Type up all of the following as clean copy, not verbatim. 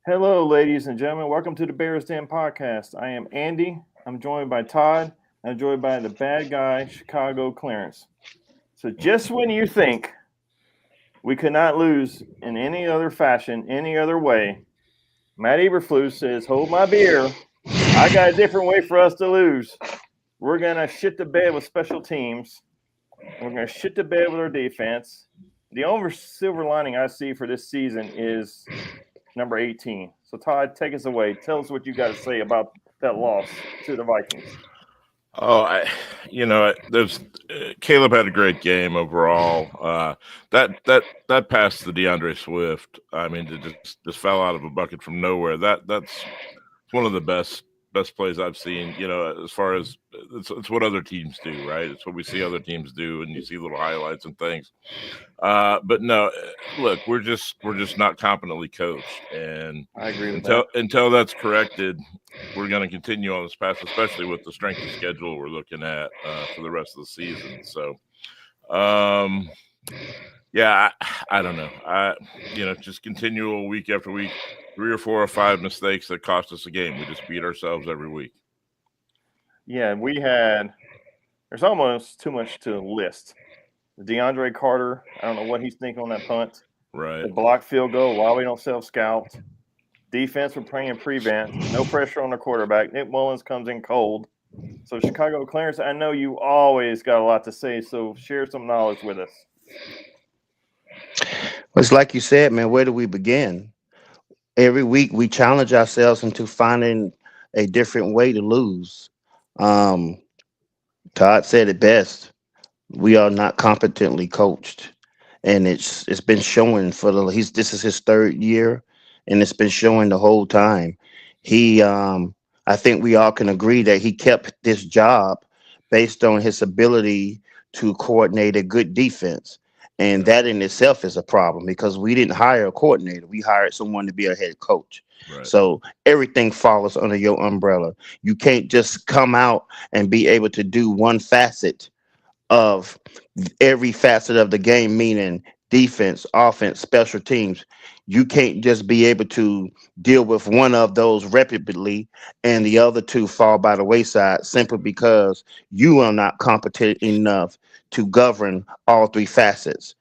Hello, ladies and gentlemen. Welcome to the Bears Den podcast. I am Andy. I'm joined by Todd. I'm joined by the bad guy, Chicago Clarence. So, just when you think we could not lose in any other fashion, any other way, Matt Eberflus says, "Hold my beer. I got a different way for us to lose. We're gonna shit the bed with special teams. We're gonna shit the bed with our defense. The only silver lining I see for this season is number 18. So, Todd, take us away. Tell us what you got to say about that loss to the Vikings. Oh, there's Caleb had a great game overall. That pass to DeAndre Swift, I mean, it just fell out of a bucket from nowhere. That's one of the best plays I've seen. As far as it's what other teams do, right? It's what we see other teams do, and you see little highlights and things. But no, look, we're just not competently coached, and I agree with until that. until that's corrected, we're going to continue on this path, especially with the strength of schedule we're looking at for the rest of the season. So, um, yeah, I don't know. Just continual week after week, 3 or 4 or 5 mistakes that cost us a game. We just beat ourselves every week. Yeah, there's almost too much to list. DeAndre Carter, I don't know what he's thinking on that punt. The Right. block field goal, why we don't self scout. Defense, we're playing prevent. No pressure on the quarterback. Nick Mullins comes in cold. So, Chicago Clarence, I know you always got a lot to say, so share some knowledge with us. It's like you said, man, where do we begin? Every week we challenge ourselves into finding a different way to lose. Um, Todd said it best. We are not competently coached. And it's been showing for the he's this is his third year, and it's been showing the whole time. He I think we all can agree that he kept this job based on his ability to coordinate a good defense. And Yeah. that in itself is a problem because we didn't hire a coordinator. We hired someone to be a head coach. Right. So everything follows under your umbrella. You can't just come out and be able to do one facet of every facet of the game, meaning defense, offense, special teams. You can't just be able to deal with one of those repeatedly and the other two fall by the wayside simply because you are not competent enough to govern all three facets.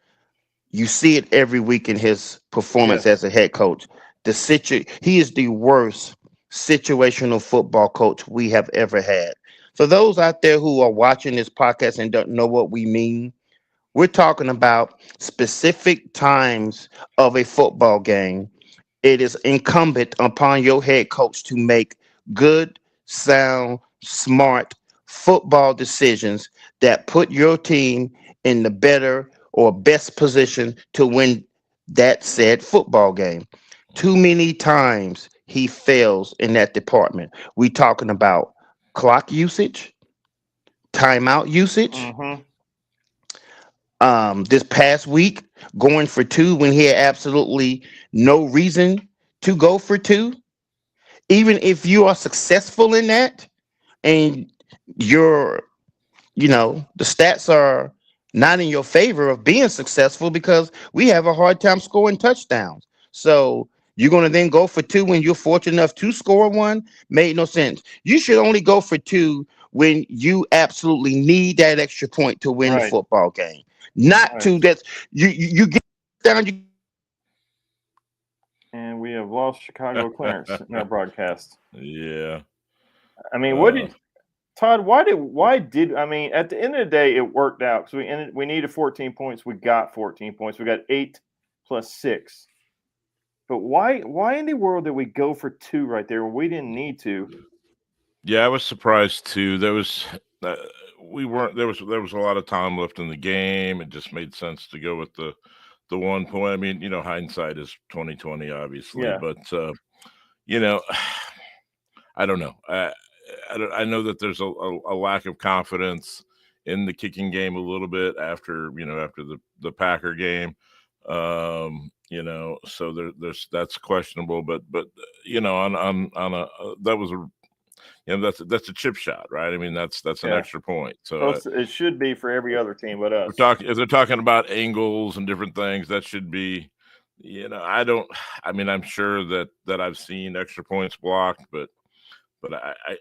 You see it every week in his performance as Yes. a head coach. He is the worst situational football coach we have ever had. For those out there who are watching this podcast and don't know what we mean, we're talking about specific times of a football game. It is incumbent upon your head coach to make good, sound, smart football decisions that put your team in the better or best position to win that said football game. Too many times he fails in that department. We talking about clock usage, timeout usage, Mm-hmm. this past week going for two when he had absolutely no reason to go for two. Even if you are successful in that and you're, the stats are not in your favor of being successful because we have a hard time scoring touchdowns. So you're going to then go for two when you're fortunate enough to score one? Made no sense. You should only go for two when you absolutely need that extra point to win the Right. football game. Not Right. to that you get down. You And we have lost Chicago Clarence in our broadcast. Yeah. I mean, what Uh, did Todd? Why did I mean? At the end of the day, it worked out because we needed 14 points. We got 14 points. We got 8 plus 6. But why in the world did we go for two right there when we didn't need to? yeah, I was surprised too. Uh, we weren't there was a lot of time left in the game. It just made sense to go with the 1 point. I mean, hindsight is 2020, obviously, Yeah. but you know, I don't know. I know that there's a lack of confidence in the kicking game a little bit after the Packer game. So there's that's questionable, but on a that was a that's a chip shot, right? I mean, that's an Yeah. extra point. So It should be for every other team but we're us. talking if they're talking about angles and different things, that should be I mean, I'm sure that I've seen extra points blocked, but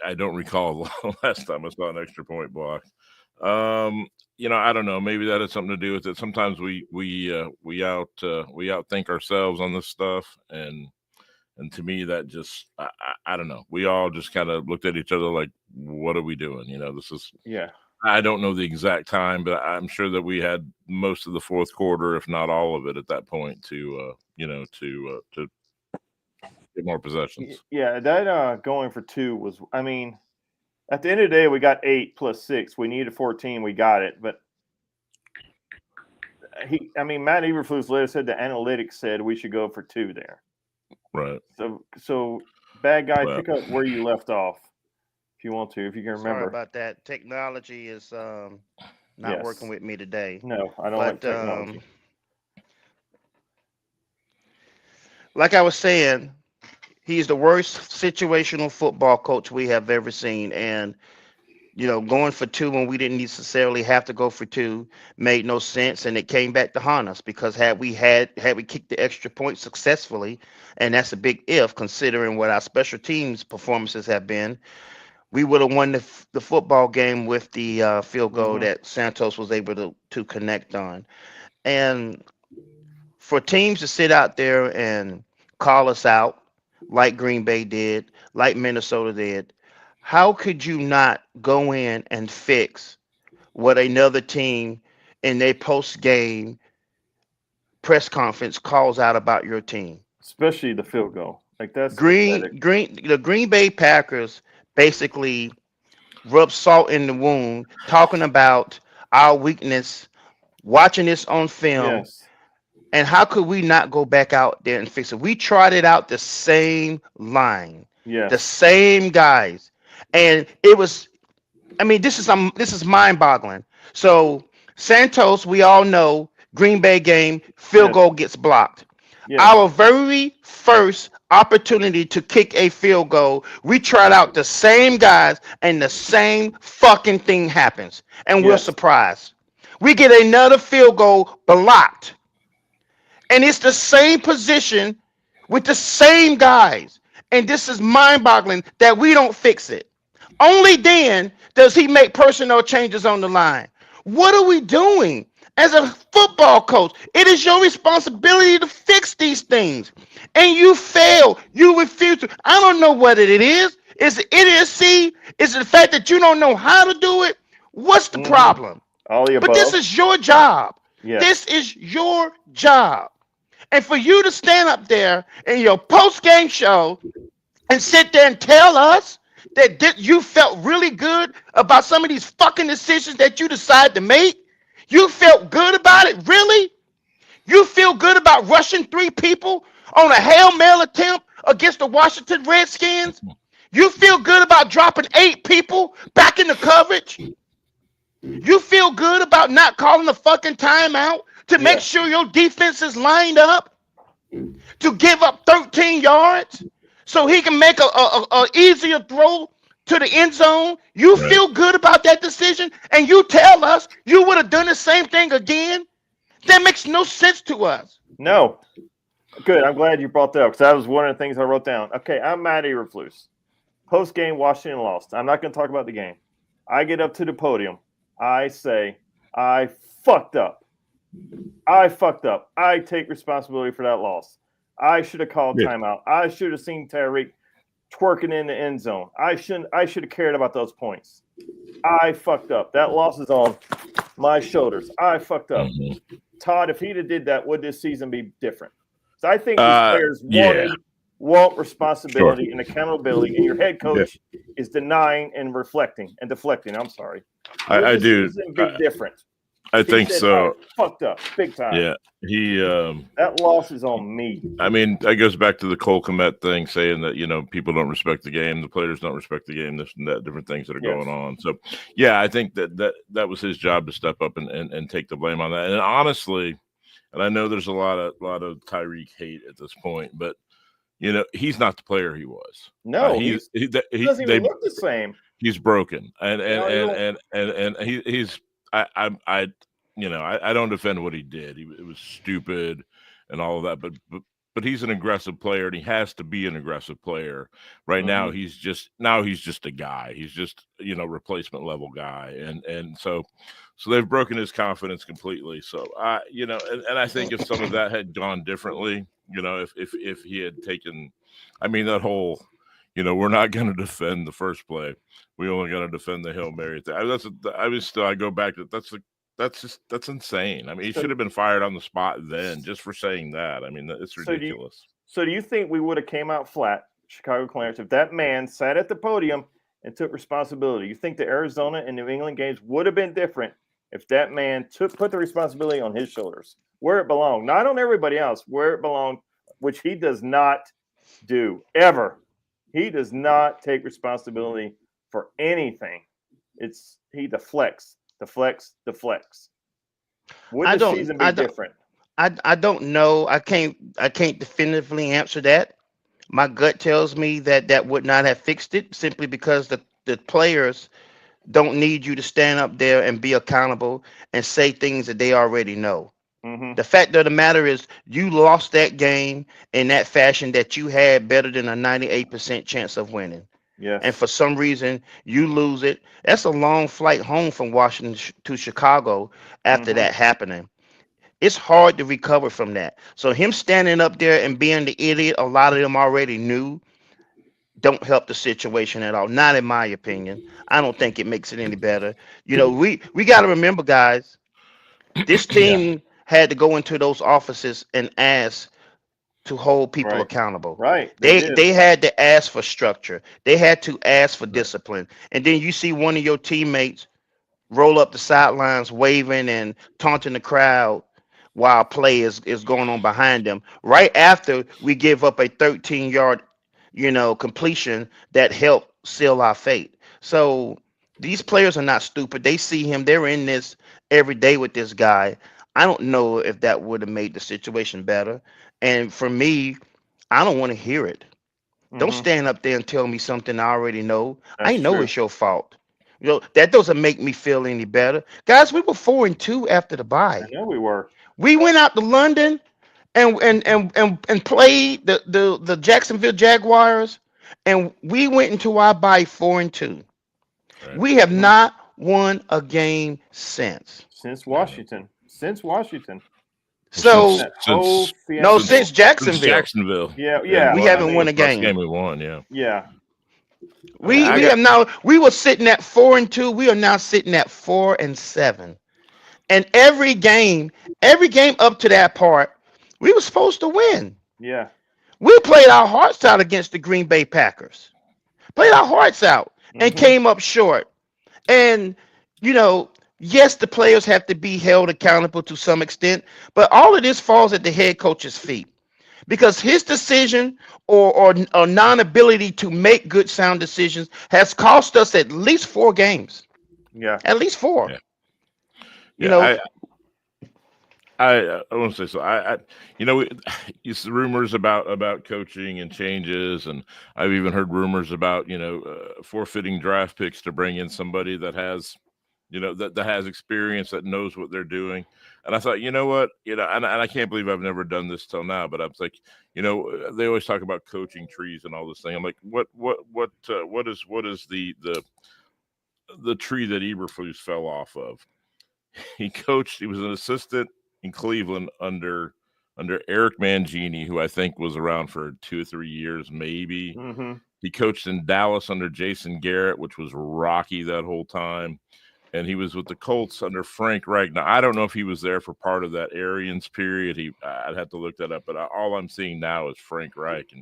I don't recall the last time I saw an extra point blocked. I don't know. Maybe that has something to do with it. Sometimes we outthink ourselves on this stuff, and to me that just I don't know. We all just kind of looked at each other like, what are we doing? This is Yeah. I don't know the exact time, but I'm sure that we had most of the fourth quarter, if not all of it, at that point to get more possessions. Yeah, that going for 2 was, I mean, at the end of the day, we got 8 plus 6. We needed 14. We got it. But Matt Eberflus later said the analytics said we should go for 2 there. Right. So bad guy, Well, pick up where you left off if you want to, if you can remember. Sorry about that. Technology is not working with me today. No, I don't like But technology. like I was saying, he's the worst situational football coach we have ever seen. And going for 2 when we didn't necessarily have to go for 2 made no sense, and it came back to haunt us because had we kicked the extra point successfully, and that's a big if considering what our special teams performances have been, we would have won the football game with the field goal that Santos was able to connect on. And for teams to sit out there and call us out like Green Bay did, like Minnesota did, how could you not go in and fix what another team in their post game press conference calls out about your team? Especially the field goal. Like, that's pathetic. The Green Bay Packers basically rub salt in the wound, talking about our weakness, watching this on film. Yes. And how could we not go back out there and fix it? We trotted out the same line, the Yes. same guys, and it was. I mean, this is mind-boggling. So Santos, we all know, Green Bay game, field Yes. goal gets blocked. Yes. Our very first opportunity to kick a field goal, we tried out the same guys, and the same fucking thing happens, and we're Yes. surprised. We get another field goal blocked, and it's the same position with the same guys, and this is mind-boggling that we don't fix it. Only then does he make personnel changes on the line. What are we doing? As a football coach, it is your responsibility to fix these things. And you fail. You refuse to. I don't know what it is. Is it idiocy? Is it the fact that you don't know how to do it? What's the problem? All the above. But this is your job. Yes. This is your job. And for you to stand up there in your post-game show and sit there and tell us that you felt really good about some of these fucking decisions that you decided to make? You felt good about it? Really? You feel good about rushing 3 people on a Hail Mary attempt against the Washington Redskins? You feel good about dropping 8 people back in the coverage? You feel good about not calling a fucking timeout to make sure your defense is lined up to give up 13 yards so he can make a easier throw to the end zone? You feel good about that decision, and you tell us you would have done the same thing again? That makes no sense to us. No. Good. I'm glad you brought that up because that was one of the things I wrote down. Okay, I'm Matt Eberflus. Post-game, Washington lost. I'm not going to talk about the game. I get up to the podium. I say, I fucked up. I fucked up. I take responsibility for that loss. I should have called timeout. I should have seen Tyreek twerking in the end zone. I should have cared about those points. I fucked up. That loss is on my shoulders. I fucked up. Todd, if he'd have did that, would this season be different? So I think these players want responsibility and accountability, and your head coach is denying and reflecting and deflecting. I'm sorry. I do. Be different. I think so. Fucked up, big time. Yeah, that loss is on me. I mean, that goes back to the Cole Kmet thing, saying that people don't respect the game, the players don't respect the game, this and that, different things that are going on. So, yeah, I think that was his job to step up and take the blame on that. And honestly, and I know there's a lot of Tyreek hate at this point, but he's not the player he was. No, he doesn't even look the same. He's broken, and he's. I don't defend what he did. It was stupid. and all of that. But he's an aggressive player, and he has to be an aggressive player. Right now, Mhm. he's just a guy. He's just replacement level guy, and so they've broken his confidence completely. So and I think if some of that had gone differently, if he had taken, I mean that whole, we're not going to defend the first play. We only going to defend the Hail Mary thing. I go back to that's insane. I mean, he So should have been fired on the spot then just for saying that. I mean, it's so do you ridiculous. so do you think we would have came out flat, Chicago Clarence, if that man sat at the podium and took responsibility? You think the Arizona and New England games would have been different if that man put the responsibility on his shoulders, where it belonged, not on everybody else, where it belonged, which he does not do ever. He does not take responsibility for anything. It's he deflects, deflects, deflects. Would I the don't season be I don't different? I don't know. I can't definitively answer that. My gut tells me that that would not have fixed it simply because the players don't need you to stand up there and be accountable and say things that they already know. Mm-hmm. The fact of the matter is, you lost that game in that fashion that you had better than a 98% chance of winning. And Yes. for some reason, you lose it. That's a long flight home from Washington to Chicago after Mm-hmm. that happening. It's hard to recover from that. So, him standing up there and being the idiot a lot of them already knew don't help the situation at all. Not in my opinion. I don't think it makes it any better. We got to remember, guys, this Yeah, team had to go into those offices and ask to hold people Right. accountable. Right. They They did. they had to ask for structure. They had to ask for right. discipline. And then you see one of your teammates roll up the sidelines waving and taunting the crowd while play is going on behind them. Right after we give up a 13-yard, completion that helped seal our fate. So these players are not stupid. They see him. They're in this every day with this guy. I don't know if that would have made the situation better. And for me, I don't want to hear it. Don't Mm-hmm. stand up there and tell me something I already know. I That's know true. it's your fault. That doesn't make me feel any better. Guys, we were 4-2 after the I bye. know we were. We went out to London and played the Jacksonville Jaguars, and we went into our bye 4-2. Right. We have Mm-hmm. not won a game since. Since No. Washington. Since Washington. Well, So That whole no, since since fiasco. since Jacksonville, Jacksonville, Yeah. and Yeah. we Well, I haven't won mean, a the last game. game we won, yeah. yeah. I mean, We I we got have now we were sitting at 4-2. We are now sitting at 4-7. And every game up to that part, we were supposed to win. Yeah. We played our hearts out against the Green Bay Packers. Played our hearts out and Mm-hmm. came up short. And you know, yes, the players have to be held accountable to some extent, but all of this falls at the head coach's feet because his decision or non-ability to make good sound decisions has cost us at least 4 games. Yeah. At least four. yeah, You yeah. know, I want to say so. It's rumors about coaching and changes, and I've even heard rumors about forfeiting draft picks to bring in somebody that has that has experience, that knows what they're doing. And I thought, you know what, and I can't believe I've never done this till now, but I was like, they always talk about coaching trees and all this thing. I'm like, what is the tree that Eberflus fell off of? He was an assistant in Cleveland under Eric Mangini, who I think was around for 2 or 3 years, maybe. Mm-hmm. He coached in Dallas under Jason Garrett, which was rocky that whole time. And he was with the Colts under Frank Reich. Now, I don't know if he was there for part of that Arians period. I'd have to look that up, but all I'm seeing now is Frank Reich.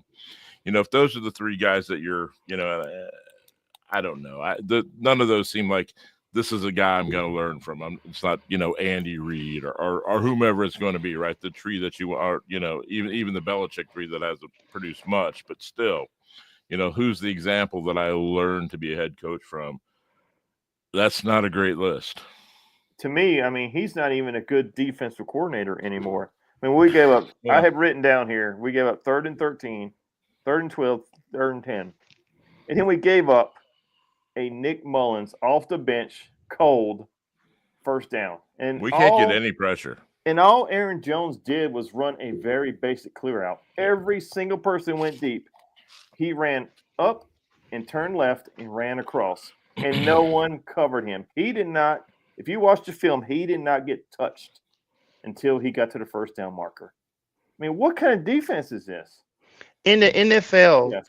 And if those are the three guys that I don't know. None of those seem like this is a guy I'm going to learn from. It's not, Andy Reid or whomever it's going to be, right? The tree that you are, even the Belichick tree that hasn't produced much, but still, who's the example that I learned to be a head coach from? That's not a great list. To me, I mean, he's not even a good defensive coordinator anymore. I mean, we gave up. I Yeah. have written down here. We gave up 3rd and 13, 3rd and 12, 3rd and 10, and then we gave up a Nick Mullins off the bench, cold first down, and We can't get all any pressure. And all Aaron Jones did was run a very basic clear out. Every single person went deep. He ran up and turned left and ran across, and no one covered him. He did not, if you watch the film, he did not get touched until he got to the first down marker. I mean, what kind of defense is this? In the NFL, Yes,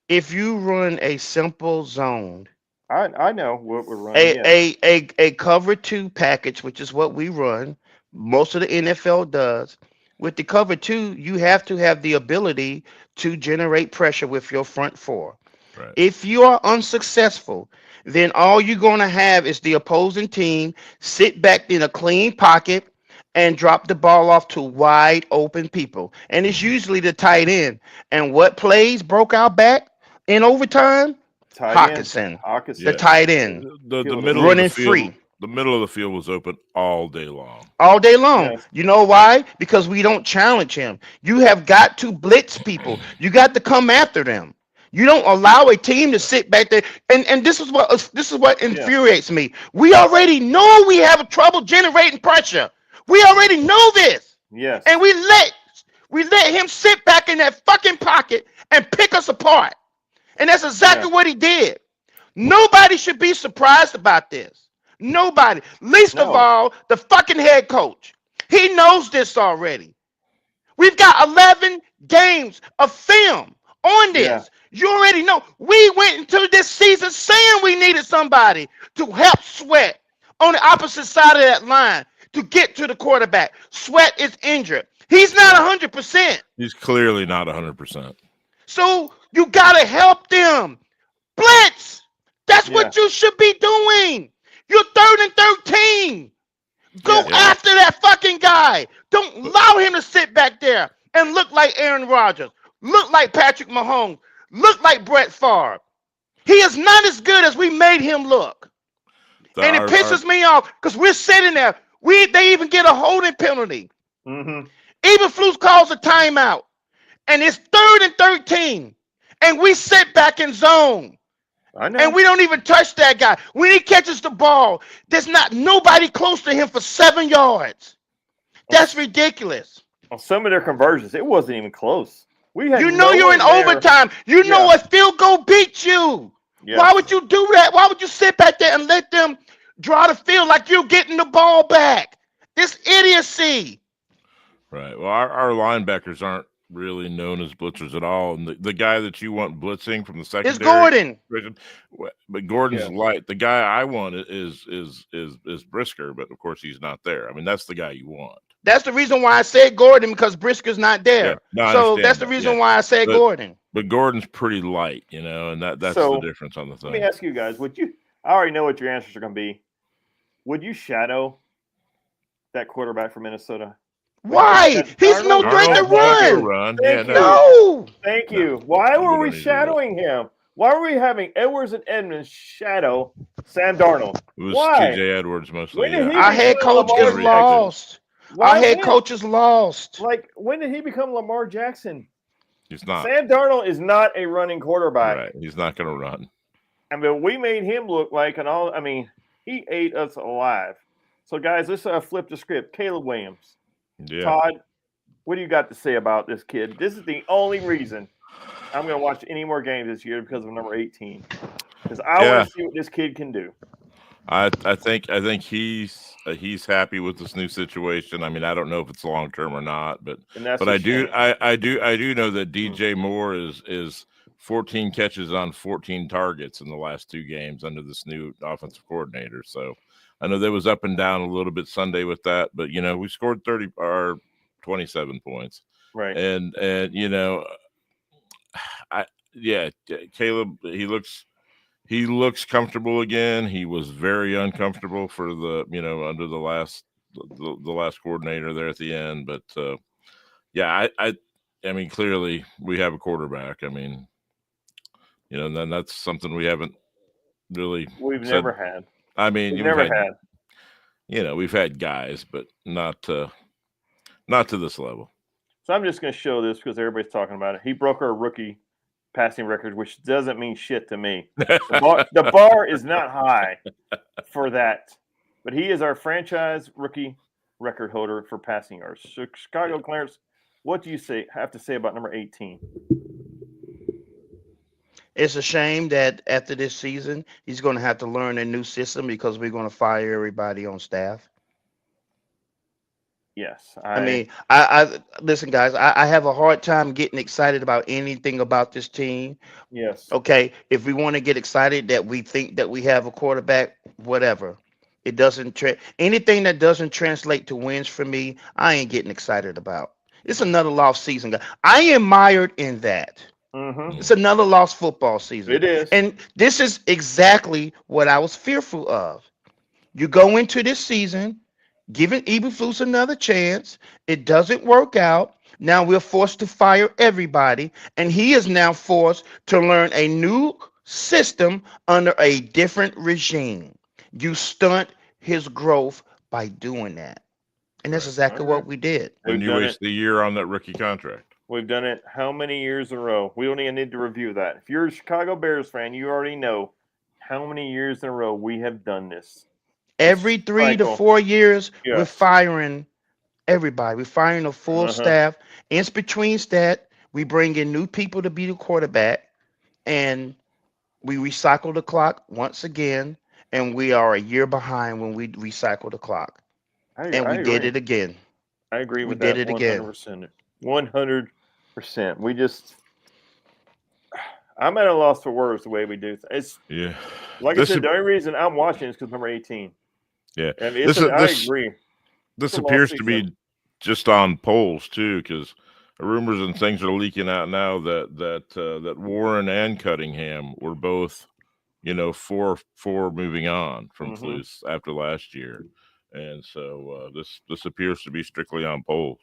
if you run a simple zone, I know what we're running. Yes. a cover two package, which is what we run, most of the NFL does. With the cover two, you have to have the ability to generate pressure with your front four. Right. If you are unsuccessful, then all you're going to have is the opposing team sit back in a clean pocket and drop the ball off to wide open people. And it's usually the tight end. And what plays broke our back in overtime? Tight end. Hawkinson, Hawkinson. the Yeah. tight end, The Killed him. middle of running the field, free the middle of the field was open all day long. all day long. Yes. You know why? Because we don't challenge him. You have got to blitz people. You got to come after them. You don't allow a team to sit back there. And this is what infuriates me. We already know we have trouble generating pressure. We already know this. Yes. And we let him sit back in that fucking pocket and pick us apart. And that's exactly what he did. Nobody should be surprised about this. Nobody. Least of all, the fucking head coach. He knows this already. We've got 11 games of film on this. Yeah. You already know. We went into this season saying we needed somebody to help Sweat on the opposite side of that line to get to the quarterback. Sweat is injured. He's not 100%. He's clearly not 100%. So you got to help them. Blitz. That's what you should be doing. You're 3rd and 13. Go after that fucking guy. Don't allow him to sit back there and look like Aaron Rodgers, look like Patrick Mahomes, look like Brett Favre. He is not as good as we made him look. And it pisses me off because we're sitting there. They even get a holding penalty. Mm-hmm. Eberflus calls a timeout. And it's 3rd and 13. And we sit back in zone. I know. And we don't even touch that guy. When he catches the ball, there's not nobody close to him for 7 yards. That's ridiculous. On some of their conversions, it wasn't even close. We had You know no you're in one there. overtime. You know a field goal beats you. Yes. Why would you do that? Why would you sit back there and let them draw the field like you're getting the ball back? This idiocy. Right. Well, our linebackers aren't really known as blitzers at all. And the guy that you want blitzing from the secondary It's Gordon. But Gordon's light. The guy I want is Brisker, but of course he's not there. I mean, that's the guy you want. That's the reason why I said Gordon, because Brisker's not there. Yeah, no, so that's the reason why I said Gordon. But Gordon's pretty light, and that's the difference on the thing. Let me ask you guys, I already know what your answers are going to be. Would you shadow that quarterback from Minnesota? Why? He's no threat to run. No. Thank you. Why were we shadowing him? Why were we having Edwards and Edmonds shadow Sam Darnold? It was Why? TJ Edwards mostly. Our head coach is lost. Our head coach is lost. Like, when did he become Lamar Jackson? He's not. Sam Darnold is not a running quarterback. Right. He's not going to run. I mean, we made him look like he ate us alive. So, guys, let's flip the script. Caleb Williams. Yeah. Todd, what do you got to say about this kid? This is the only reason I'm going to watch any more games this year because of number 18. Because I want to see what this kid can do. I think he's happy with this new situation. I mean, I don't know if it's long term or not, but I do know that DJ Moore is 14 catches on 14 targets in the last 2 games under this new offensive coordinator. So I know that was up and down a little bit Sunday with that, but we scored 27 points. Right. And Caleb, he looks comfortable again. He was very uncomfortable for under the last coordinator there at the end. But I mean, clearly we have a quarterback. I mean, then that's something we haven't really. We've never had. I mean, we've never had. We've had guys, but not to this level. So I'm just going to show this because everybody's talking about it. He broke our rookie passing record, which doesn't mean shit to me. The bar is not high for that. But he is our franchise rookie record holder for passing yards. So Chicago, Clarence, what do you have to say about number 18? It's a shame that after this season, he's going to have to learn a new system because we're going to fire everybody on staff. Yes, I mean, I listen, guys. I have a hard time getting excited about anything about this team. yes. Okay, if we want to get excited that we think that we have a quarterback, whatever. It doesn't anything that doesn't translate to wins for me. I ain't getting excited about. It's another lost season, guys. I am mired in that. Mm-hmm. It's another lost football season. It is. And this is exactly what I was fearful of. You go into this season giving Eberflus another chance. It doesn't work out. Now we're forced to fire everybody, and he is now forced to learn a new system under a different regime. You stunt his growth by doing that. And that's exactly what we did. And you waste the year on that rookie contract. We've done it how many years in a row? We don't even need to review that. If you're a Chicago Bears fan, you already know how many years in a row we have done this. Every 3 to 4 years, we're firing everybody. We're firing a full staff. In between that, we bring in new people to be the quarterback, and we recycle the clock once again, and we are a year behind when we recycle the clock. We did it again. I agree with that. We did it 100%. 100%. We just, I'm at a loss for words the way we do things. Like I said, the only reason I'm watching is because number 18. Yeah, I mean, I agree. This appears to be just on polls too, because rumors and things are leaking out now that Warren and Cunningham were both, for moving on from Flus after last year, and so this appears to be strictly on polls.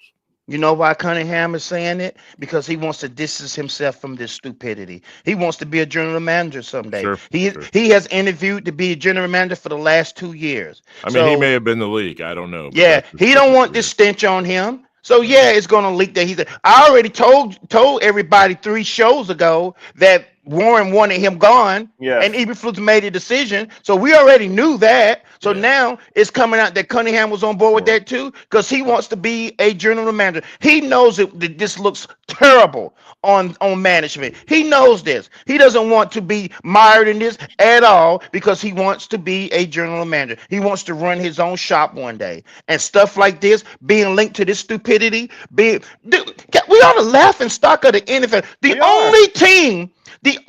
You know why Cunningham is saying it? Because he wants to distance himself from this stupidity. He wants to be a general manager someday. He has interviewed to be a general manager for the last 2 years. I mean, he may have been the league. I don't know. Yeah, he don't want this stench on him. So yeah, it's gonna leak that I already told everybody 3 shows ago that Warren wanted him gone, and Eberflus made a decision. So we already knew that. So now it's coming out that Cunningham was on board with that too, because he wants to be a general manager. He knows that this looks terrible on management. He knows this. He doesn't want to be mired in this at all because he wants to be a general manager. He wants to run his own shop one day. And stuff like this, being linked to this stupidity, we are the laughing stock of the NFL. The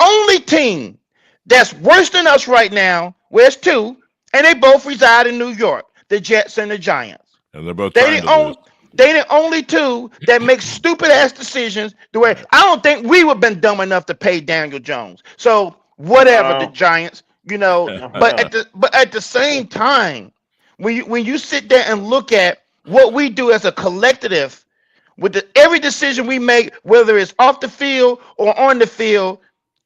only team that's worse than us right now, where's 2, and they both reside in New York, the Jets and the Giants. And they're both They the only 2 that make stupid ass decisions. The way I don't think we would have been dumb enough to pay Daniel Jones. So whatever, the Giants, but at the same time, when you sit there and look at what we do as a collective, with every decision we make, whether it's off the field or on the field,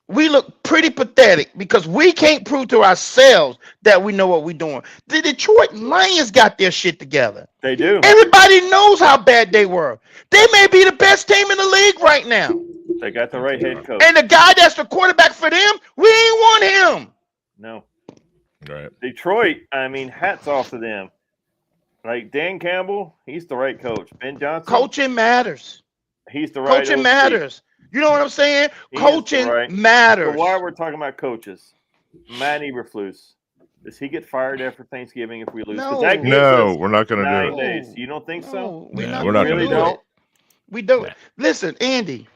we look pretty pathetic because we can't prove to ourselves that we know what we're doing. The Detroit Lions got their shit together. They do. Everybody knows how bad they were. They may be the best team in the league right now. They got the right head coach. And the guy that's the quarterback for them, we ain't want him. No. Right. Detroit, I mean, hats off to them. Like Dan Campbell, he's the right coach. Ben Johnson. Coaching matters. He's the right Coaching OC. matters. You know what I'm saying? Coaching matters. So while we're talking about coaches, Matt Eberflus, does he get fired after Thanksgiving if we lose? No, we're not going to do it. Days. You don't think so? We're not going to do it. We don't. Listen, Andy.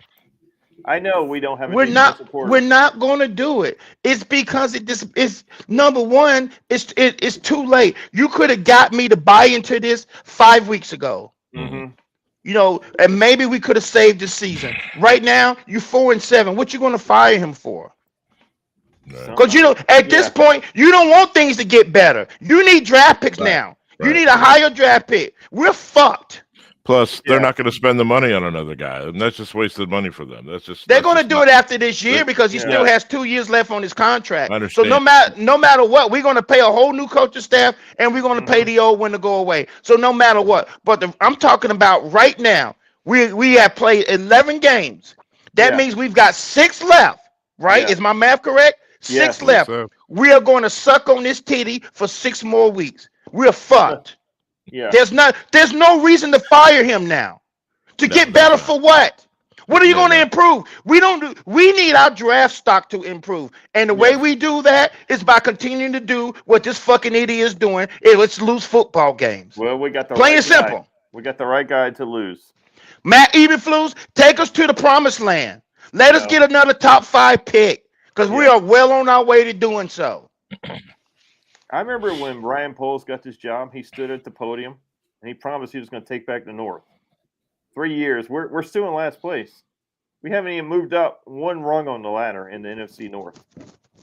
I know we don't have. We're not going to do it. It's because it's number one. It's too late. You could have got me to buy into this 5 weeks ago. Mm-hmm. And maybe we could have saved the season. Right now, you're 4-7. What you going to fire him for? Because at this point, you don't want things to get better. You need draft picks now. Right. You need a higher draft pick. We're fucked. Plus, they're not going to spend the money on another guy, and that's just wasted money for them. They're going to do it after this year because he still has 2 years left on his contract. So no matter what, we're going to pay a whole new coaching staff, and we're going to pay the old one to go away. So no matter what, but I'm talking about right now. We have played 11 games. That means we've got 6 left. Right? Is my math correct? 6 left. We are going to suck on this titty for 6 more weeks. We're fucked. Yeah. There's no reason to fire him now. To No, get there's better not. for what? What are you Yeah, going to no. improve? We need our draft stock to improve. And the way Yes. we do that is by continuing to do what this fucking idiot is doing. Let's lose football games. Well, we got the Plain right and guy. simple. We got the right guy to lose. Matt Eberflus, take us to the promised land. Let us No. get another top 5 pick because we Yeah. are well on our way to doing so. I remember when Ryan Poles got this job, he stood at the podium and he promised he was going to take back the North. 3 years. We're still in last place. We haven't even moved up one rung on the ladder in the NFC North.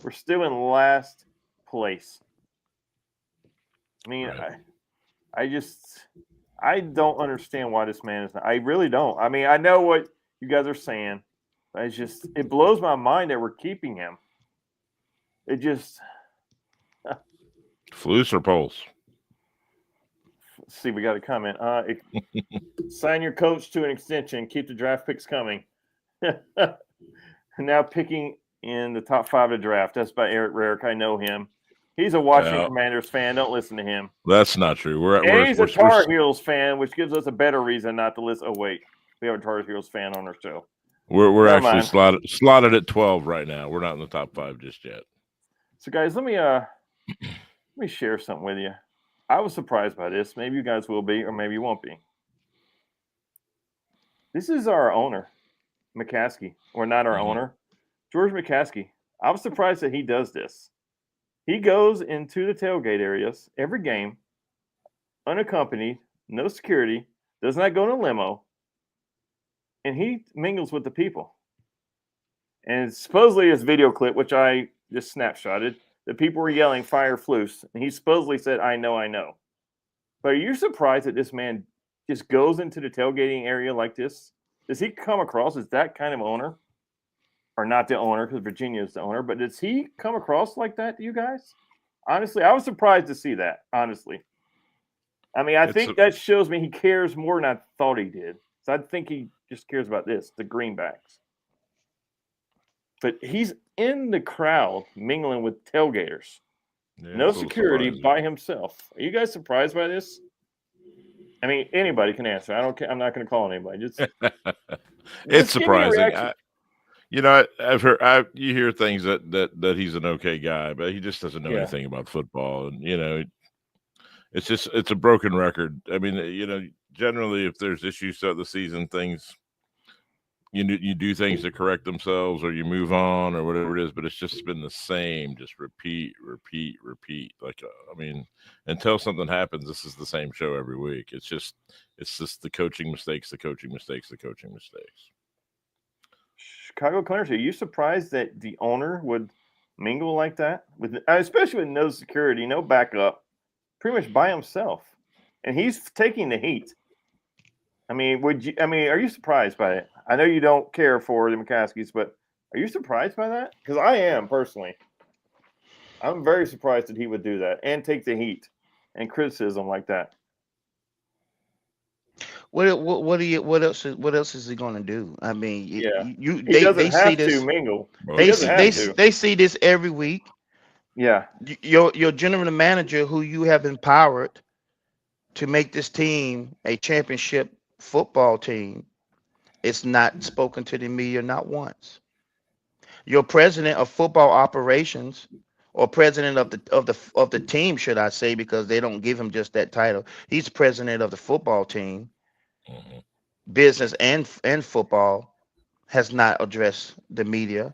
We're still in last place. I mean, Right. I don't understand why this man is not. I really don't. I mean, I know what you guys are saying, but it blows my mind that we're keeping him. It just Flus or Poles? see, we got a comment. Sign your coach to an extension. Keep the draft picks coming. Now picking in the top 5 of the draft. That's by Eric Rarick. I know him. He's a Washington Well, Commanders fan. Don't listen to him. that's not true. And he's a Tar Heels fan, which gives us a better reason not to listen. Oh, wait. We have a Tar Heels fan on our show. We're Never actually mind. slotted at 12 right now. We're not in the top 5 just yet. So, guys, let me share something with you. I was surprised by this. Maybe you guys will be, or maybe you won't be. This is our owner, McCaskey, or not our owner, George McCaskey. I was surprised that he does this. He goes into the tailgate areas every game, unaccompanied, no security, does not go in a limo, and he mingles with the people. And supposedly his video clip, which I just snapshotted, the people were yelling "Fire Flus," and he supposedly said, "I know, I know." But are you surprised that this man just goes into the tailgating area like this? Does he come across as that kind of owner? Or not the owner, because Virginia is the owner, but does he come across like that to you guys? Honestly, I was surprised to see that, honestly. I mean, I think that shows me he cares more than I thought he did. So I think he just cares about this, the greenbacks. But he's in the crowd mingling with tailgaters. Yeah, No security by himself. Are you guys surprised by this? I mean, anybody can answer. I don't care. I'm not going to call anybody. Just it's give me a surprising. reaction. I've heard. You hear things that he's an okay guy, but he just doesn't know anything about football, and it's a broken record. I mean, generally, if there's issues throughout the season, you do things to correct themselves, or you move on, or whatever it is. But it's just been the same, just repeat. Like, until something happens, this is the same show every week. It's just the coaching mistakes. Chicago Clarence, are you surprised that the owner would mingle like that, especially with no security, no backup, pretty much by himself, and he's taking the heat? I mean, are you surprised by it? I know you don't care for the McCaskies, but are you surprised by that? Because I am personally. I'm very surprised that he would do that and take the heat and criticism like that. What else is he going to do? I mean, He they doesn't see have this. to mingle. They see this every week. Yeah. Your general manager, who you have empowered to make this team a championship football team, it's not spoken to the media not once. Your president of football operations, or president of the team, should I say, because they don't give him just that title. He's president of the football team. Mm-hmm. Business and football, has not addressed the media.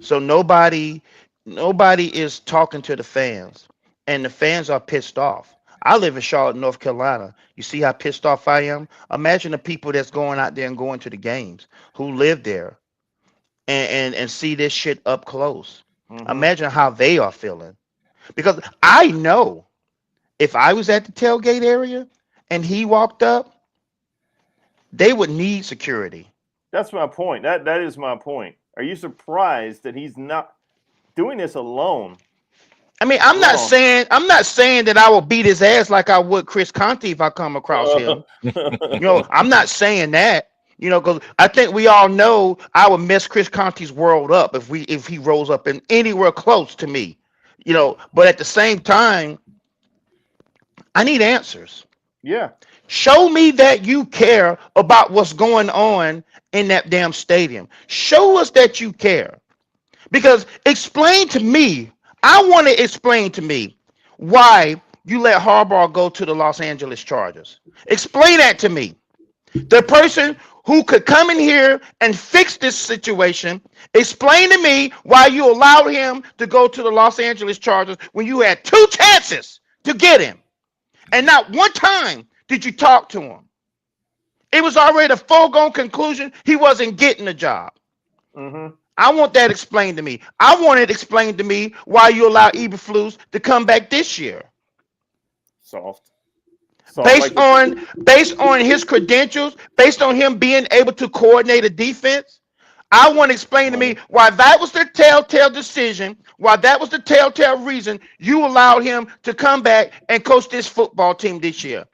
So nobody is talking to the fans, and the fans are pissed off. I live in Charlotte, North Carolina. You see how pissed off I am? Imagine the people that's going out there and going to the games, who live there and see this shit up close. Mm-hmm. Imagine how they are feeling. Because I know if I was at the tailgate area and he walked up, they would need security. That's my point. That is my point. Are you surprised that he's not doing this alone? I mean, I'm not saying that I will beat his ass like I would Chris Conte if I come across him. I'm not saying that. Because I think we all know I would mess Chris Conte's world up if he rolls up in anywhere close to me. But at the same time, I need answers. Yeah. Show me that you care about what's going on in that damn stadium. Show us that you care. Because explain to me, I want to explain to me why you let Harbaugh go to the Los Angeles Chargers. Explain that to me. The person who could come in here and fix this situation, explain to me why you allowed him to go to the Los Angeles Chargers when you had 2 chances to get him. And not one time did you talk to him. It was already a foregone conclusion he wasn't getting the job. Mm-hmm. I want that explained to me. I want it explained to me why you allow Eberflus to come back this year. Soft. Based on his credentials, based on him being able to coordinate a defense, I want to explain to me why that was the telltale decision, why that was the telltale reason you allowed him to come back and coach this football team this year.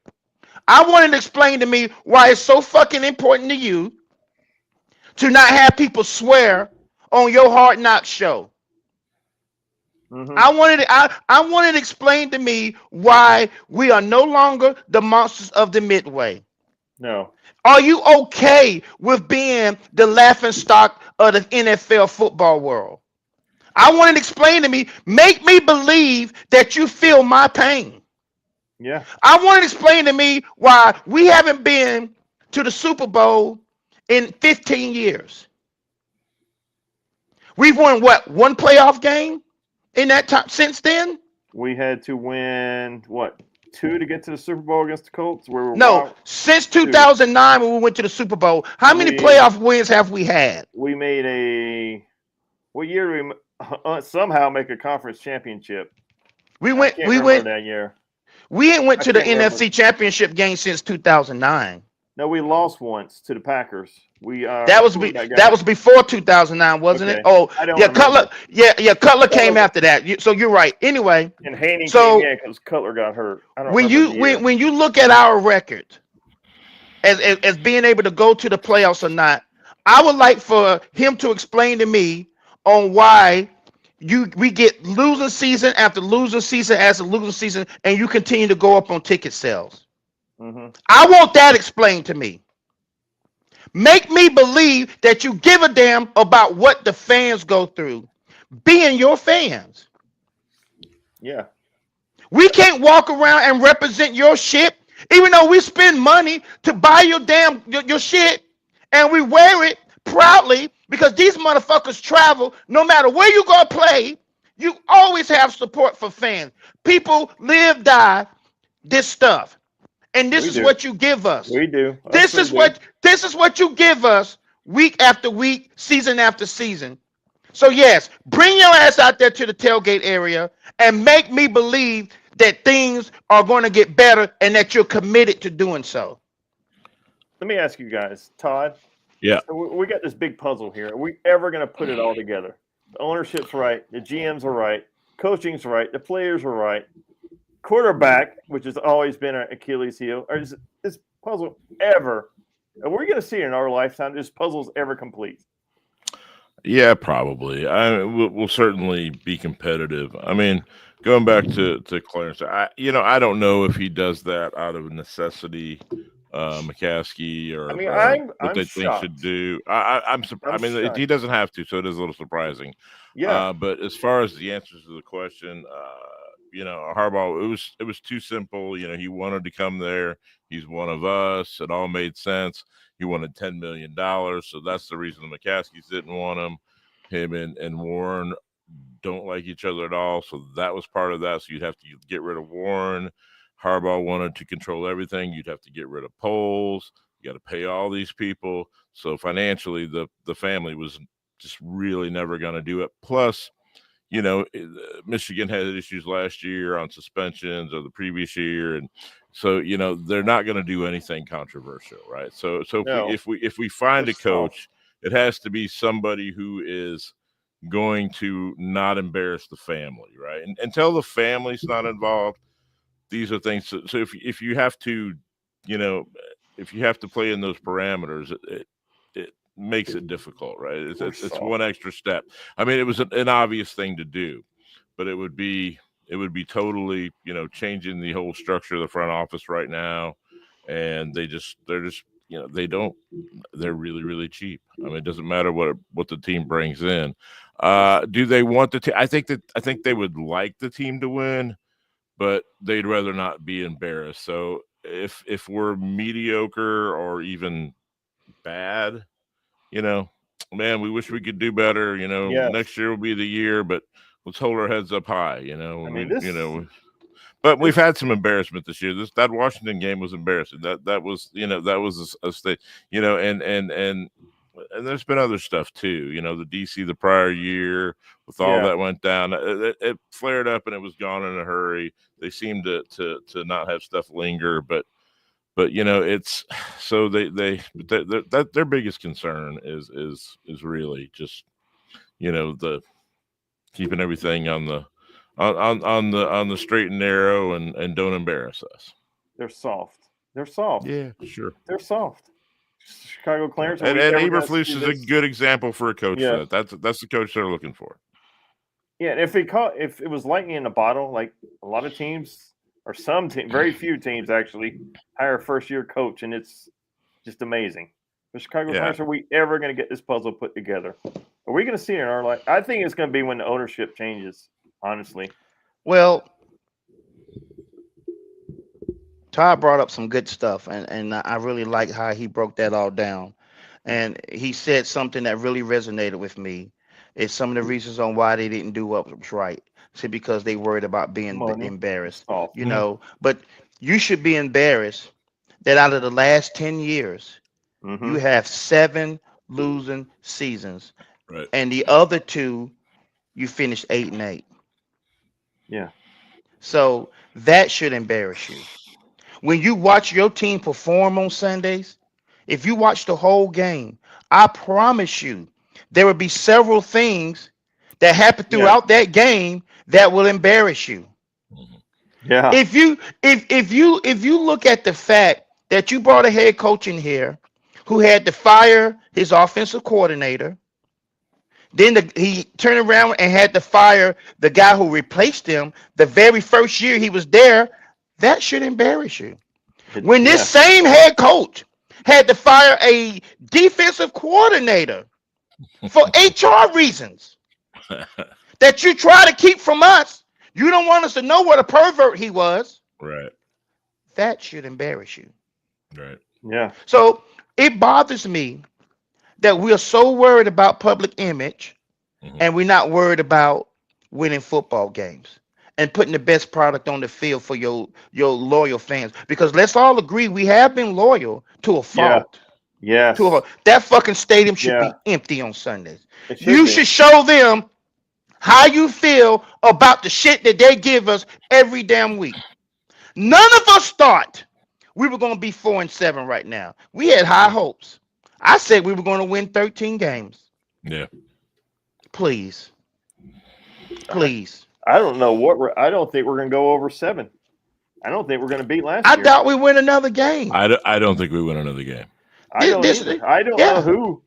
I wanted to explain to me why it's so fucking important to you to not have people swear on your Hard Knocks show. Mm-hmm. I wanted to explain to me why we are no longer the monsters of the Midway. No. Are you okay with being the laughing stock of the NFL football world? I wanted to explain to me, make me believe that you feel my pain. Yeah. I wanted to explain to me why we haven't been to the Super Bowl in 15 years. We've won what? One playoff game in that time since then? We had to win, what, 2 to get to the Super Bowl against the Colts? Where we're No, since 2009 when we went to the Super Bowl, how many playoff wins have we had? We made what year did we somehow make a conference championship? We went that year. We ain't went to the NFC Championship game since 2009. No, we lost once to the Packers. That was before 2009, wasn't it? Oh, yeah, Cutler. Yeah, Cutler came after that. So you're right. Anyway, and Haney came in because Cutler got hurt. I don't when you look at our record as being able to go to the playoffs or not, I would like for him to explain to me on why we get losing season after losing season after losing season, and you continue to go up on ticket sales. Mm-hmm. I want that explained to me. Make me believe that you give a damn about what the fans go through, being your fans. Yeah. We can't walk around and represent your shit, even though we spend money to buy your damn your shit, and we wear it proudly because these motherfuckers travel. No matter where you go play, you always have support for fans. People live, die, this stuff. And this is what you give us. We do. This is what you give us week after week, season after season. So yes, bring your ass out there to the tailgate area and make me believe that things are going to get better and that you're committed to doing so. Let me ask you guys, Todd. Yeah. So we got this big puzzle here. Are we ever going to put it all together? The ownership's right. The GMs are right. Coaching's right. The players are right. Quarterback, which has always been an Achilles heel, or is this puzzle ever? Are we going to see in our lifetime this puzzle's ever complete? Yeah, probably. We'll certainly be competitive. I mean, going back to Clarence, I don't know if he does that out of necessity, McCaskey, or what they think should do. I'm surprised. I mean, he doesn't have to, so it is a little surprising. Yeah. But as far as the answers to the question, Harbaugh, it was too simple. He wanted to come there. He's one of us. It all made sense. He wanted $10 million, so that's the reason the McCaskies didn't want him. Him and Warren don't like each other at all, so that was part of that. So you'd have to get rid of Warren. Harbaugh wanted to control everything. You'd have to get rid of Poles. You got to pay all these people. So financially, the family was just really never going to do it. Plus, Michigan had issues last year on suspensions or the previous year, and so they're not going to do anything controversial, right? So if we find a coach, it has to be somebody who is going to not embarrass the family, right? And until the family's not involved, these are things. So if you have to, if you have to play in those parameters, it makes it difficult, right? It's one extra step. I mean, it was an obvious thing to do, but it would be totally, changing the whole structure of the front office right now. and they're just they're really really cheap. I mean, it doesn't matter what the team brings in. Do they want the team? I think they would like the team to win, but they'd rather not be embarrassed. So if we're mediocre or even bad, man, we wish we could do better. Yes. Next year will be the year, but let's hold our heads up high. I mean, But we've had some embarrassment this year. That Washington game was embarrassing. That was a state. And there's been other stuff too. The DC the prior year with all that went down. It flared up and it was gone in a hurry. They seemed to not have stuff linger, but it's so that their biggest concern is really just the keeping everything on the straight and narrow and don't embarrass us. They're soft. Yeah, sure. They're soft. Chicago Clarence and Eberflus is a good example for a coach. Yeah. That's the coach they're looking for. Yeah, and if it was lightning in a bottle, like a lot of teams or some team, very few teams actually hire a first-year coach, and it's just amazing. The Chicago Clarence, are we ever going to get this puzzle put together? Are we going to see it in our life? I think it's going to be when the ownership changes. Honestly, well, Todd brought up some good stuff, and I really like how he broke that all down. And he said something that really resonated with me. It's some of the reasons on why they didn't do what was right. See, because they worried about being embarrassed, But you should be embarrassed that out of the last 10 years, you have 7 losing seasons, right? And the other 2, you finished 8-8. Yeah. So that should embarrass you. When you watch your team perform on Sundays, if you watch the whole game, I promise you there will be several things that happen throughout that game that will embarrass you. Yeah. If you look at the fact that you brought a head coach in here who had to fire his offensive coordinator, then he turned around and had to fire the guy who replaced him the very first year he was there, that should embarrass you. When this same head coach had to fire a defensive coordinator for HR reasons that you try to keep from us, you don't want us to know what a pervert he was. Right. That should embarrass you. Right. Yeah. So it bothers me that we are so worried about public image and we're not worried about winning football games and putting the best product on the field for your loyal fans. Because let's all agree we have been loyal to a fault. Yeah. Yes. That fucking stadium should be empty on Sundays. You should show them how you feel about the shit that they give us every damn week. None of us thought we were going to be 4-7 right now. We had high hopes. I said we were going to win 13 games. Yeah. Please. I don't know I don't think we're going to go over 7. I don't think we're going to beat last year. I doubt we win another game. I don't think we win another game. I don't know who.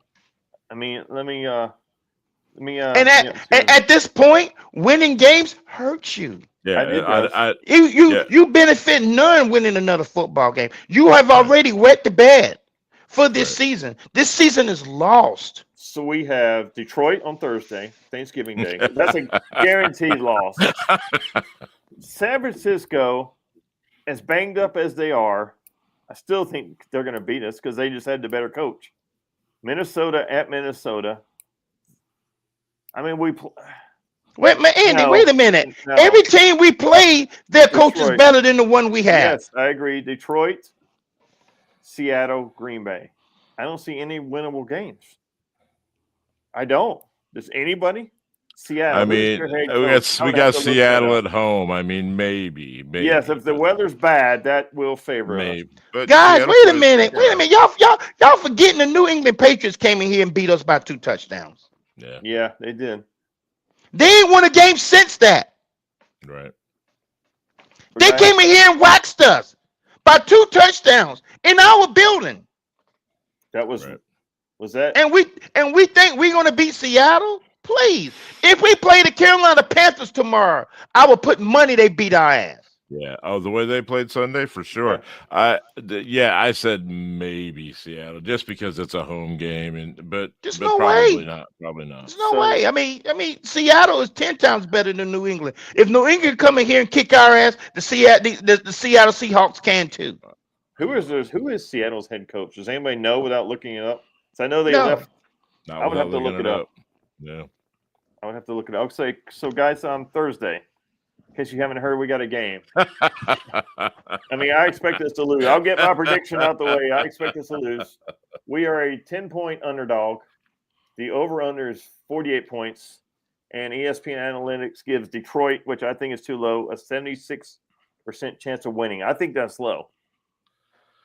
I mean, let me. And at this point, winning games hurts you. Yeah, you benefit none winning another football game. You have already wet the bed for this season. This season is lost. So we have Detroit on Thursday, Thanksgiving Day. That's a guaranteed loss. San Francisco, as banged up as they are, I still think they're going to beat us because they just had the better coach. Minnesota at Minnesota. I mean, Wait a minute. No. Every team we play, their coach is better than the one we have. Yes, I agree. Detroit, Seattle, Green Bay. I don't see any winnable games. I don't. Does anybody? Seattle. I mean, we got Seattle at home. I mean, maybe. Yes, if the weather's bad, that will favor us. But guys, wait a minute. Y'all forgetting the New England Patriots came in here and beat us by 2 touchdowns. Yeah, they did. They ain't won a game since that. Right. They came in here and waxed us by 2 touchdowns in our building. That was that? And we think we're gonna beat Seattle? Please. If we play the Carolina Panthers tomorrow, I will put money they beat our ass. Yeah. Oh, the way they played Sunday, for sure. I said maybe Seattle just because it's a home game, but There's but no probably way. not. Probably not. There's no So way. I mean, Seattle is 10 times better than New England. If New England come in here and kick our ass, the Seattle Seahawks can too. who is Seattle's head coach? Does anybody know without looking it up? So I know they No. left. Not I would without have to looking look it it up. up. Yeah. I would have to look it up. I'll say, so guys, on Thursday, in case you haven't heard, we got a game. I mean, I expect us to lose. I'll get my prediction out the way. I expect us to lose. We are a 10-point underdog. The over-under is 48 points. And ESPN Analytics gives Detroit, which I think is too low, a 76% chance of winning. I think that's low.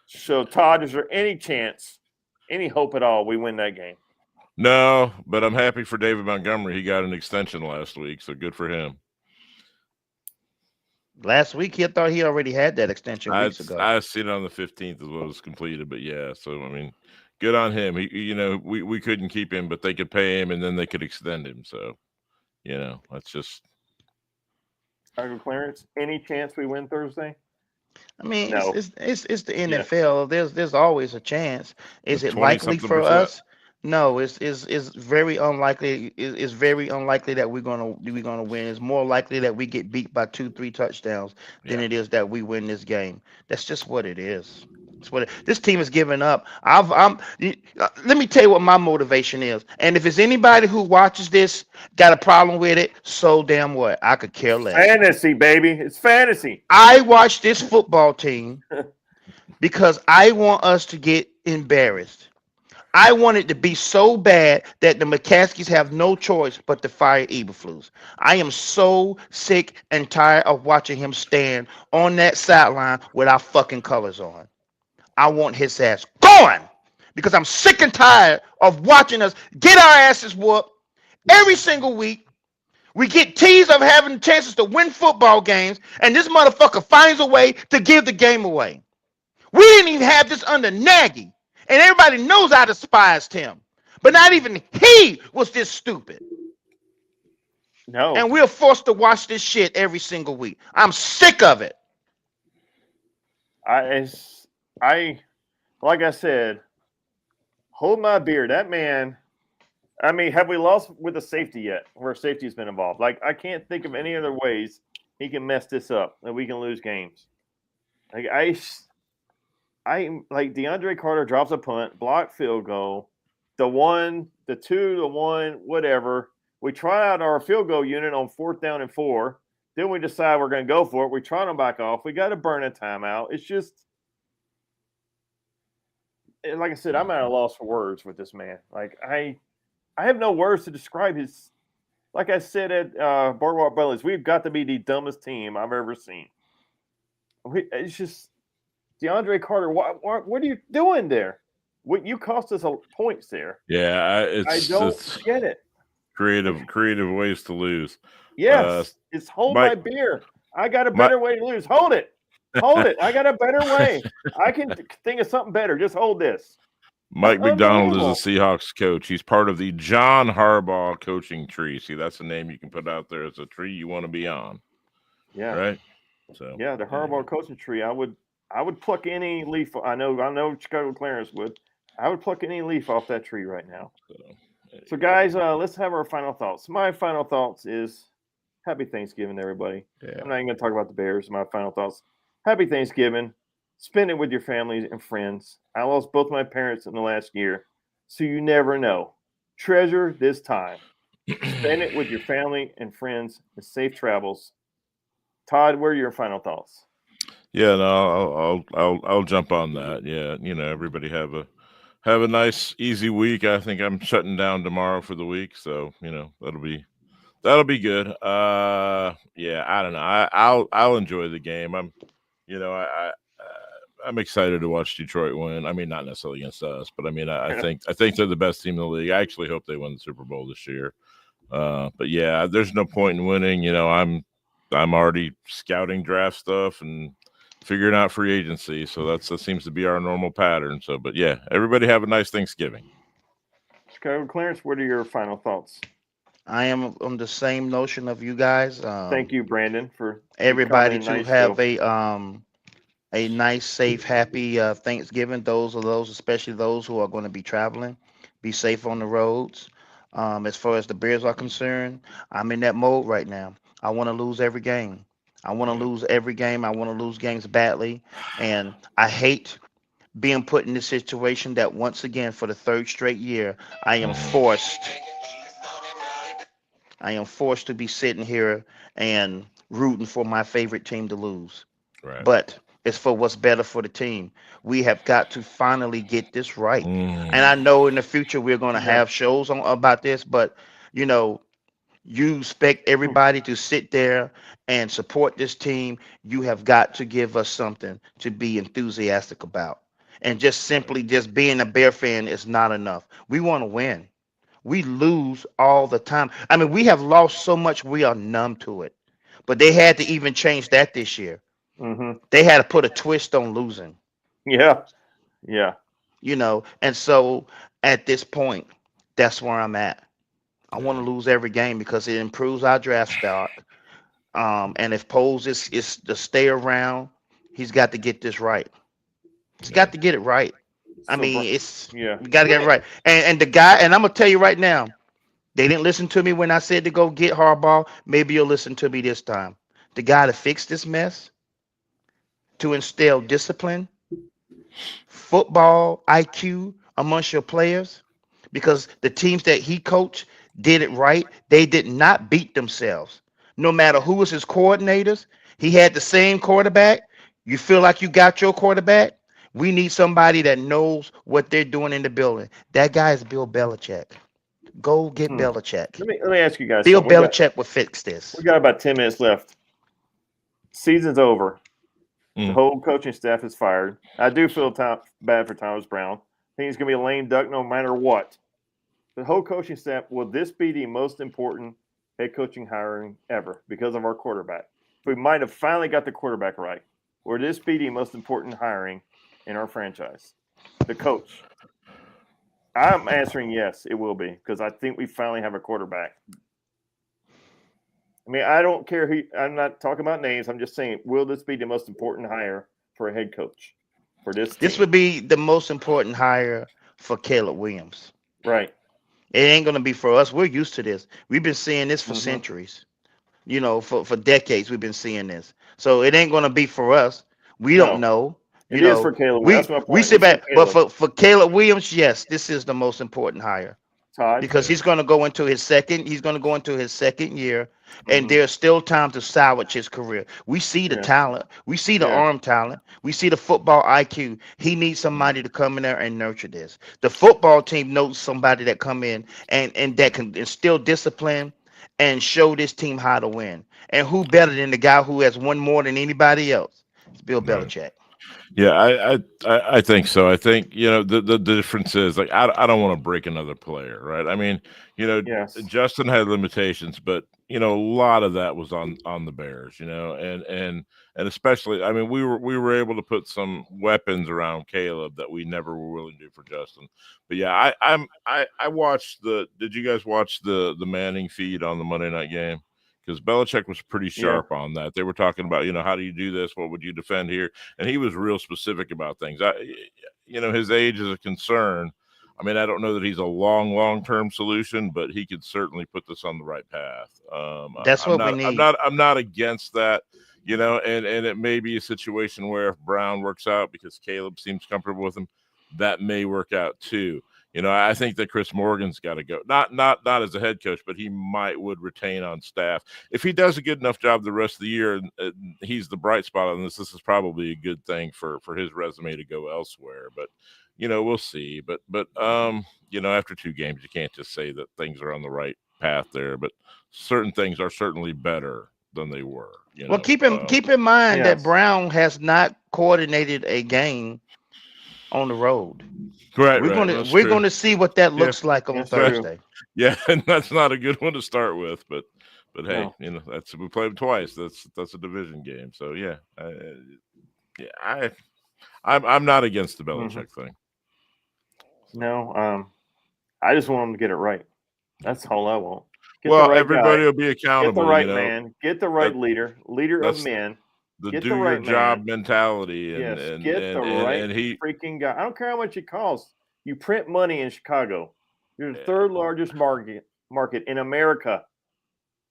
So, Todd, is there any chance, any hope at all we win that game? No, but I'm happy for David Montgomery. He got an extension last week, so good for him. Last week he thought he already had that extension weeks ago. I seen it on the 15th as well as completed, but yeah. So I mean, good on him. We couldn't keep him, but they could pay him and then they could extend him. So that's just. Chicago Clarence, any chance we win Thursday? I mean, No. it's the NFL. There's always a chance. Is it likely for 20-something%. us? No, it's very unlikely. It's very unlikely that we're gonna win. It's more likely that we get beat by 2-3 touchdowns than Yeah. it is that we win this game. That's just what it is. This team is giving up. Let me tell you what my motivation is. And if it's anybody who watches this got a problem with it, so damn what? I could care less. Fantasy, baby. It's fantasy. I watch this football team because I want us to get embarrassed. I want it to be so bad that the McCaskies have no choice but to fire Eberflus. I am so sick and tired of watching him stand on that sideline with our fucking colors on. I want his ass gone because I'm sick and tired of watching us get our asses whooped every single week. We get teased of having chances to win football games, and this motherfucker finds a way to give the game away. We didn't even have this under Nagy, and everybody knows I despised him. But not even he was this stupid. No. And we're forced to watch this shit every single week. I'm sick of it. Like I said, hold my beer. That man, I mean, have we lost with a safety yet where safety has been involved? Like, I can't think of any other ways he can mess this up that we can lose games. Like, like DeAndre Carter drops a punt, block field goal, the 1, the 2, the 1, whatever. We try out our field goal unit on 4th down and 4. Then we decide we're going to go for it. We try to back off. We got to burn a timeout. It's just, like I said, I'm at a loss for words with this man. Like, I have no words to describe his. Like I said at Boardwalk Bullies, we've got to be the dumbest team I've ever seen. It's just DeAndre Carter. What are you doing there? You cost us points there. Yeah, I don't get it. Creative ways to lose. Yes, it's hold my beer. I got a better way to lose. Hold it. I got a better way. I can think of something better. Just hold this. Mike McDonald is a Seahawks coach. He's part of the John Harbaugh coaching tree. See, that's a name you can put out there as a tree you want to be on. Yeah. Right. So yeah, the Harbaugh coaching tree. I would pluck any leaf. I know Chicago Clarence would. I would pluck any leaf off that tree right now. So guys, let's have our final thoughts. My final thoughts is happy Thanksgiving, everybody. Yeah. I'm not even going to talk about the Bears. My final thoughts. Happy Thanksgiving. Spend it with your families and friends. I lost both my parents in the last year, so you never know. Treasure this time. Spend it with your family and friends and safe travels. Todd, what are your final thoughts? Yeah, no, I'll jump on that. Yeah, everybody have a nice easy week. I think I'm shutting down tomorrow for the week, so that'll be good. Yeah, I don't know. I'll enjoy the game. I'm excited to watch Detroit win. I mean, not necessarily against us, but I mean, I think they're the best team in the league. I actually hope they win the Super Bowl this year. But yeah, there's no point in winning. I'm already scouting draft stuff and figuring out free agency. So that seems to be our normal pattern. So, but yeah, everybody have a nice Thanksgiving. Chicago Clarence, what are your final thoughts? I am on the same notion of you guys. Thank you, Brandon, for Everybody commenting to nice have too. a nice, safe, happy Thanksgiving. Those, especially those who are going to be traveling, be safe on the roads. As far as the Bears are concerned, I'm in that mode right now. I want to lose every game. I want to lose every game. I want to lose games badly, and I hate being put in this situation that once again for the third straight year I am Mhm. forced. I am forced to be sitting here and rooting for my favorite team to lose. Right. But it's for what's better for the team. We have got to finally get this right. And Mm. I know in the future we're going to Yeah. have shows on about this, but you know, you expect everybody to sit there and support this team. You have got to give us something to be enthusiastic about. And just simply just being a Bear fan is not enough. We want to win. We lose all the time. I mean, we have lost so much we are numb to it. But they had to even change that this year. Mm-hmm. They had to put a twist on losing, Yeah. Yeah. And so at this point, that's where I'm at. I want Yeah. to lose every game because it improves our draft stock. And if Poles is to stay around, he's got to get this right. He's Yeah. got to get it right. I So, mean, it's yeah. we got to get it right. And the guy, and I'm gonna tell you right now, they didn't listen to me when I said to go get Harbaugh. Maybe you'll listen to me this time. The guy to fix this mess, to instill discipline, football IQ amongst your players, because the teams that he coached did it right. They did not beat themselves. No matter who was his coordinators, he had the same quarterback. You feel like you got your quarterback? We need somebody that knows what they're doing in the building. That guy is Bill Belichick. Go get Hmm. Belichick. Let me ask you guys Bill something. Belichick will fix We this. got about 10 minutes left. Season's over. The Mm. whole coaching staff is fired. I do feel bad for Thomas Brown. I think he's going to be a lame duck no matter what. The whole coaching staff, will this be the most important head coaching hiring ever because of our quarterback? We might have finally got the quarterback right. Will this be the most important hiring in our franchise? The coach. I'm answering yes, it will be because I think we finally have a quarterback. I mean, I don't care who. I'm not talking about names. I'm just saying, will this be the most important hire for a head coach for this This team? would be the most important hire for Caleb Williams. Right. It ain't gonna be for us. We're used to this. We've been seeing this for Mm-hmm. centuries. For decades we've been seeing this. So it ain't gonna be for us. We don't No, know. You it is know, for Caleb. we That's my we point. sit It's for back, but Caleb. for Caleb Williams, yes, this is the most important hire Todd. because Yeah. he's going to go into his second year, and Mm-hmm. there's still time to salvage his career. We see the Yeah. talent, we see the Yeah. arm talent, we see the football IQ. He needs Mm. somebody to come in there and nurture this. The football team knows somebody that come in and that can instill discipline and show this team how to win. And who better than the guy who has won more than anybody else? It's Bill Right. Belichick. Yeah, I think so. I think the difference is like I don't want to break another player, right? I mean, you know, Yes. Justin had limitations, but a lot of that was on the Bears, and especially, I mean, we were able to put some weapons around Caleb that we never were willing to do for Justin. But yeah, I watched the. Did you guys watch the Manning feed on the Monday night game? Because Belichick was pretty Yeah. sharp on that. They were talking about, how do you do this? What would you defend here? And he was real specific about things. His age is a concern. I mean, I don't know that he's a long term solution, but he could certainly put this on the right path. That's I'm what we not, I'm need. not, I'm not against that. And it may be a situation where if Brown works out because Caleb seems comfortable with him, that may work out too. I think that Chris Morgan's got to go. Not as a head coach, but he would retain on staff if he does a good enough job the rest of the year. And he's the bright spot on this. This is probably a good thing for his resume to go elsewhere. But we'll see. But after 2 games, you can't just say that things are on the right path there. But certain things are certainly better than they were. Well, keep in mind that Yes. Brown has not coordinated a game on the road. Right. That's We're true. gonna see what that Yeah. looks like on That's Right. true. Thursday. Yeah, and that's not a good one to start with, but hey, No. that's we played them twice. That's a division game, so yeah, yeah, I'm not against the Mm-hmm. Belichick thing. So No. I just want them to get it right. yeah, That's all I want. Get Well, the right everybody guy. will be Get the accountable. right man. Get the right that leader of that's men. the Get do the your right job man. mentality, and Yes, get the right he. freaking guy. I don't care how much it costs. You print money in Chicago. You're the third largest market in America.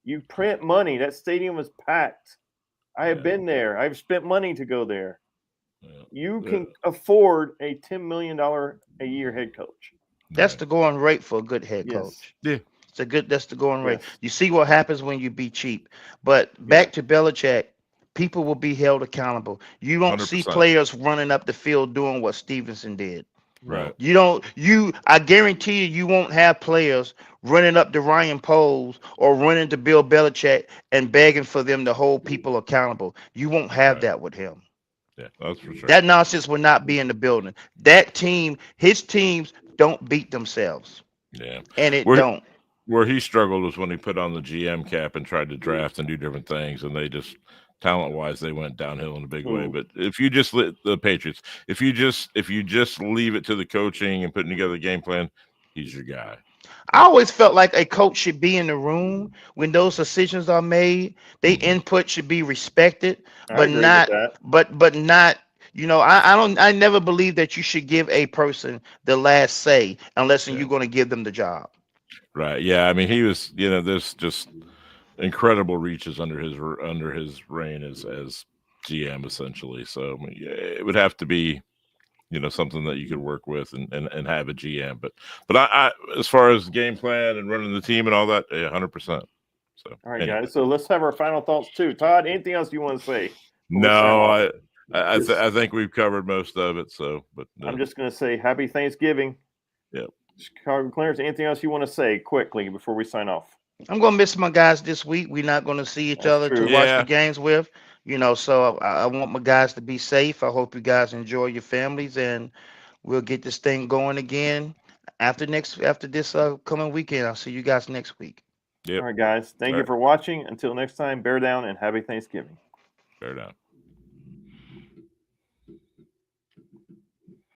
You print money. That stadium was packed. I have been there. I've spent money to go there. You can afford a $10 million a year head coach. That's the going rate for a good head Yes. coach. Yeah. That's the going rate. Yes. You see what happens when you be cheap. But back to Belichick, people will be held accountable. You don't see 100%. players running up the field doing what Stevenson did. Right. I guarantee you won't have players running up to Ryan Poles or running to Bill Belichick and begging for them to hold people accountable. You won't have that with him. Yeah, that's for sure. That nonsense will not be in the building. That team, his teams don't beat themselves. Yeah. And it Where don't. where he struggled was when he put on the GM cap and tried to draft and do different things, and they just talent wise they went downhill in a big way. But if you just let the Patriots, if you just leave it to the coaching and putting together a game plan, he's your guy. I always felt like a coach should be in the room when those decisions are made. Their input should be respected, I but agree not, with that. but not. I never believe that you should give a person the last say unless you're going to give them the job. Right. Yeah. I mean, he was. There's just incredible reaches under his reign as GM essentially. So I mean, yeah, it would have to be something that you could work with and have a GM. But I as far as game plan and running the team and all that, 100%. So all right, guys. So let's have our final thoughts too. Todd, anything else you want to say? No, I think we've covered most of it. So, but I'm just going to say Happy Thanksgiving. Yep. Chicago Clarence, anything else you want to say quickly before we sign off? I'm going to miss my guys this week. We're not going to see each other to watch the games with. So I want my guys to be safe. I hope you guys enjoy your families, and we'll get this thing going again after this coming weekend. I'll see you guys next week. Yep. All right, guys. Thank you for watching. Until next time, bear down and happy Thanksgiving. Bear down.